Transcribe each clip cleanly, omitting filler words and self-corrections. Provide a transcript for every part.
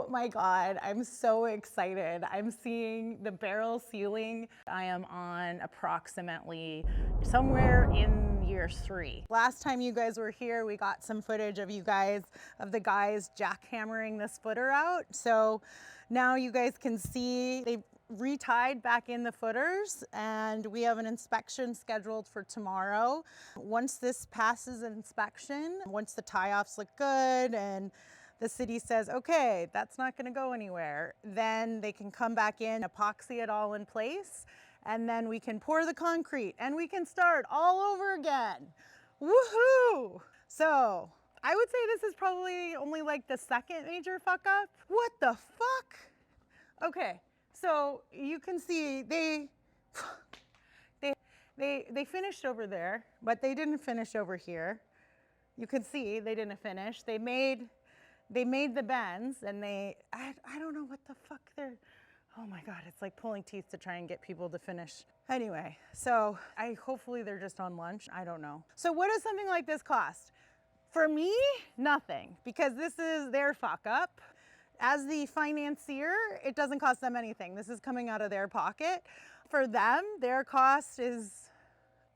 my God, I'm so excited. I'm seeing the barrel ceiling. I am on approximately somewhere in year 3. Last time you guys were here, we got some footage of the guys jackhammering this footer out. So now you guys can see they've retied back in the footers, and we have an inspection scheduled for tomorrow. Once this passes inspection, once the tie-offs look good and the city says, okay, that's not gonna go anywhere, then they can come back in, epoxy it all in place, and then we can pour the concrete and we can start all over again. Woohoo! So I would say this is probably only like the second major fuck up. What the fuck? Okay, so you can see they finished over there, but they didn't finish over here. You can see they didn't finish. They made the bends, and I don't know what the fuck they're, oh my God, it's like pulling teeth to try and get people to finish. Anyway, so hopefully they're just on lunch, I don't know. So what does something like this cost? For me, nothing, because this is their fuck up. As the financier, it doesn't cost them anything. This is coming out of their pocket. For them, their cost is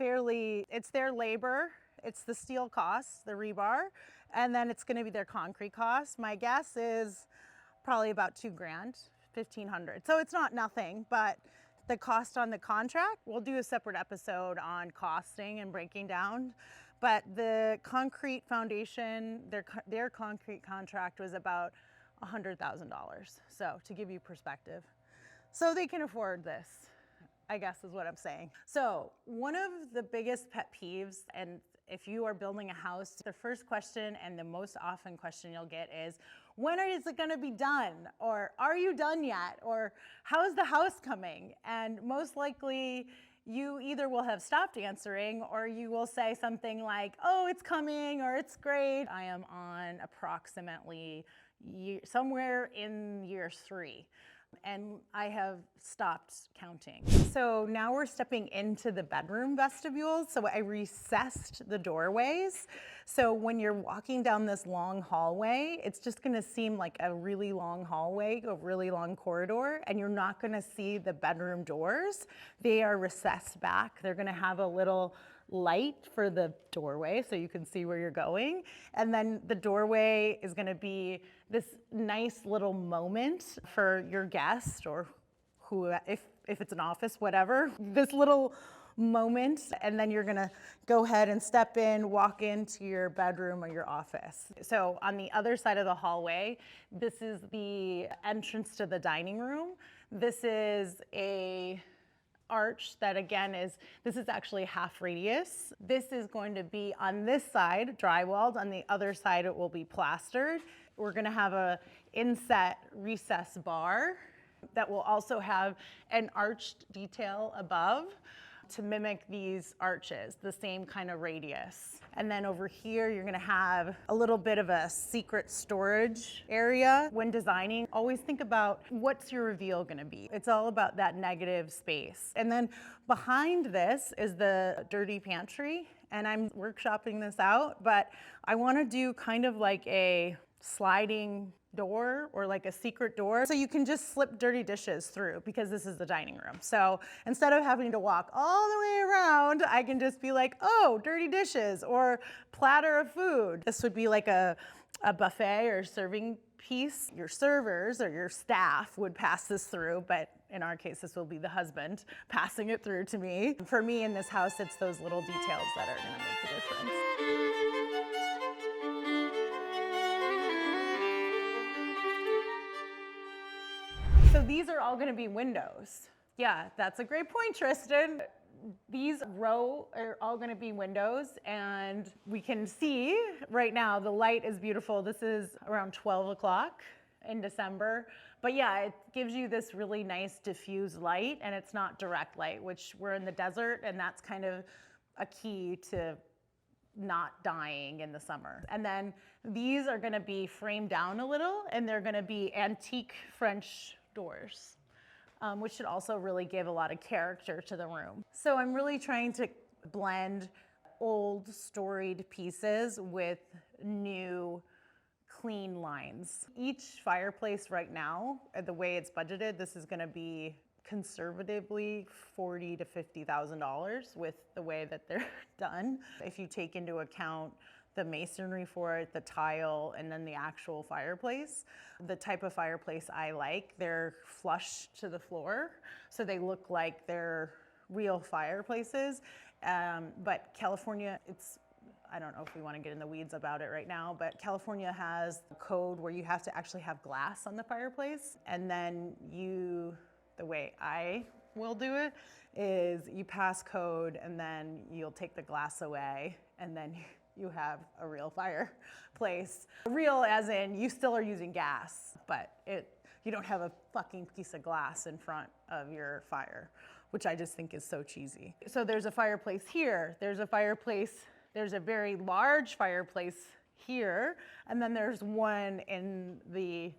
it's their labor, it's the steel costs, the rebar, and then it's gonna be their concrete costs. My guess is probably about $2 grand, 1,500. So it's not nothing, but the cost on the contract, we'll do a separate episode on costing and breaking down. But the concrete foundation, their concrete contract was about $100,000. So to give you perspective. So they can afford this, I guess is what I'm saying. So one of the biggest pet peeves, and if you are building a house, the first question and the most often question you'll get is, when is it gonna be done? Or are you done yet? Or how's the house coming? And most likely you either will have stopped answering, or you will say something like, oh, it's coming, or it's great. I am on approximately somewhere in year 3. And I have stopped counting. So now we're stepping into the bedroom vestibule. So I recessed the doorways. So when you're walking down this long hallway, it's just gonna seem like a really long hallway, a really long corridor, and you're not gonna see the bedroom doors. They are recessed back. They're gonna have a little light for the doorway so you can see where you're going. And then the doorway is gonna be this nice little moment for your guest, or who, if it's an office, whatever, this little moment, and then you're gonna go ahead and step in, walk into your bedroom or your office. So on the other side of the hallway, this is the entrance to the dining room. This is a arch that again this is actually half radius. This is going to be on this side drywalled, on the other side it will be plastered. We're gonna have a inset recess bar that will also have an arched detail above to mimic these arches, the same kind of radius. And then over here, you're gonna have a little bit of a secret storage area. When designing, always think about what's your reveal gonna be. It's all about that negative space. And then behind this is the dirty pantry, and I'm workshopping this out, but I wanna do kind of like a sliding door or like a secret door, so you can just slip dirty dishes through, because this is the dining room. So instead of having to walk all the way around, I can just be like, oh, dirty dishes or platter of food. This would be like a buffet or serving piece. Your servers or your staff would pass this through, but in our case, this will be the husband passing it through to me. For me in this house, it's those little details that are gonna make the difference. So these are all gonna be windows. Yeah, that's a great point, Tristan. These row are all gonna be windows, and we can see right now the light is beautiful. This is around 12 o'clock in December. But yeah, it gives you this really nice diffused light, and it's not direct light, which we're in the desert, and that's kind of a key to not dying in the summer. And then these are gonna be framed down a little, and they're gonna be antique French doors, which should also really give a lot of character to the room. So I'm really trying to blend old storied pieces with new clean lines. Each fireplace right now, the way it's budgeted, this is gonna be conservatively $40,000 to $50,000 with the way that they're done. If you take into account the masonry for it, the tile, and then the actual fireplace. The type of fireplace I like, they're flush to the floor, so they look like they're real fireplaces. But California, I don't know if we want to get in the weeds about it right now, but California has a code where you have to actually have glass on the fireplace, and then the way I will do it is you pass code and then you'll take the glass away and then you have a real fireplace. Real as in you still are using gas, but you don't have a fucking piece of glass in front of your fire, which I just think is so cheesy. So there's a fireplace here, there's a very large fireplace here, and then there's one in the,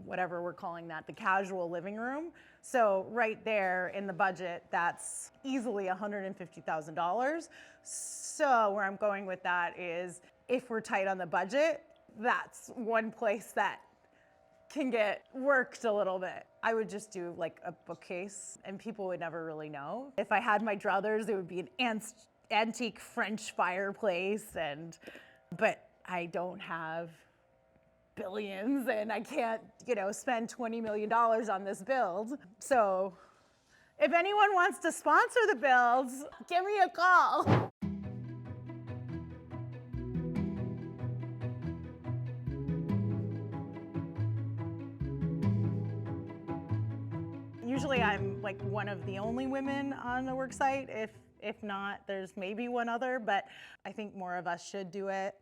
whatever we're calling that, the casual living room. So right there in the budget, that's easily $150,000. So where I'm going with that is, if we're tight on the budget, that's one place that can get worked a little bit. I would just do like a bookcase and people would never really know. If I had my druthers, it would be an antique French fireplace, but I don't have billions and I can't, spend $20 million on this build. So if anyone wants to sponsor the builds, give me a call. Usually I'm like one of the only women on the work site. If not, there's maybe one other, but I think more of us should do it.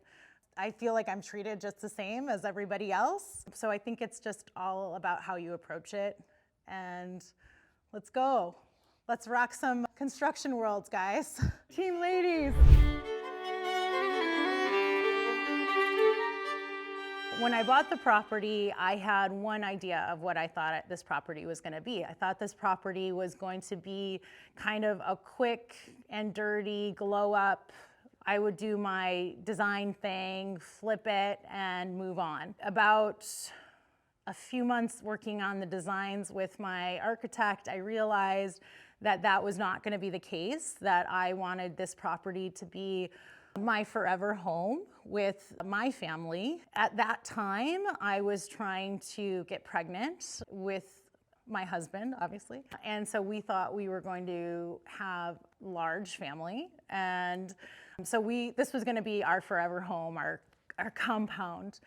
I feel like I'm treated just the same as everybody else. So I think it's just all about how you approach it. And let's go. Let's rock some construction worlds, guys. Team ladies. When I bought the property, I had one idea of what I thought this property was gonna be. I thought this property was going to be kind of a quick and dirty glow up. I would do my design thing, flip it, and move on. About a few months working on the designs with my architect, I realized that that was not gonna be the case, that I wanted this property to be my forever home with my family. At that time, I was trying to get pregnant with my husband, obviously. And so we thought we were going to have a large family. And so this was gonna be our forever home, our compound.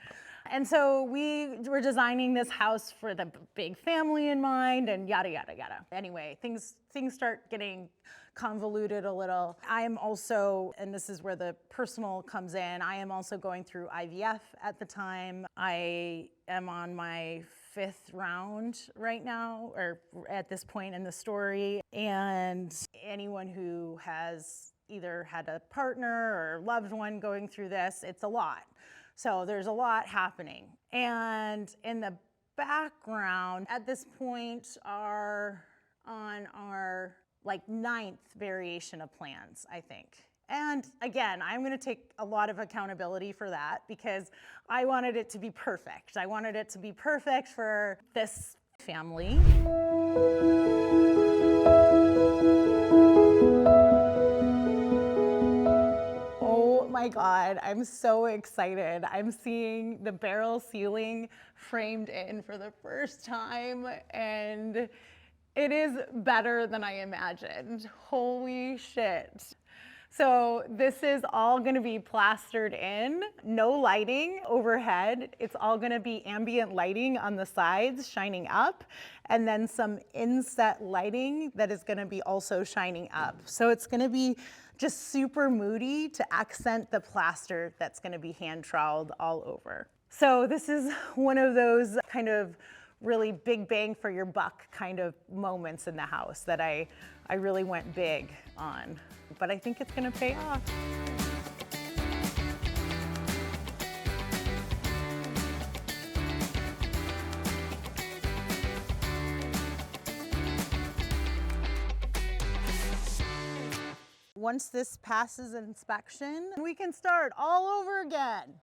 And so we were designing this house for the big family in mind and yada, yada, yada. Anyway, things start getting convoluted a little. I am also, and this is where the personal comes in, I am also going through IVF at the time. I am on my 5th round right now, or at this point in the story. And anyone who has either had a partner or loved one going through this, it's a lot. So there's a lot happening. And in the background, at this point, are on our 9th variation of plans, I think. And again, I'm gonna take a lot of accountability for that because I wanted it to be perfect. I wanted it to be perfect for this family. Oh my God, I'm so excited. I'm seeing the barrel ceiling framed in for the first time, and it is better than I imagined. Holy shit. So this is all gonna be plastered in, no lighting overhead. It's all gonna be ambient lighting on the sides shining up, and then some inset lighting that is gonna be also shining up. So it's gonna be just super moody to accent the plaster that's gonna be hand-troweled all over. So this is one of those kind of really big bang for your buck kind of moments in the house that I really went big on. But I think it's gonna pay off. Once this passes inspection, we can start all over again.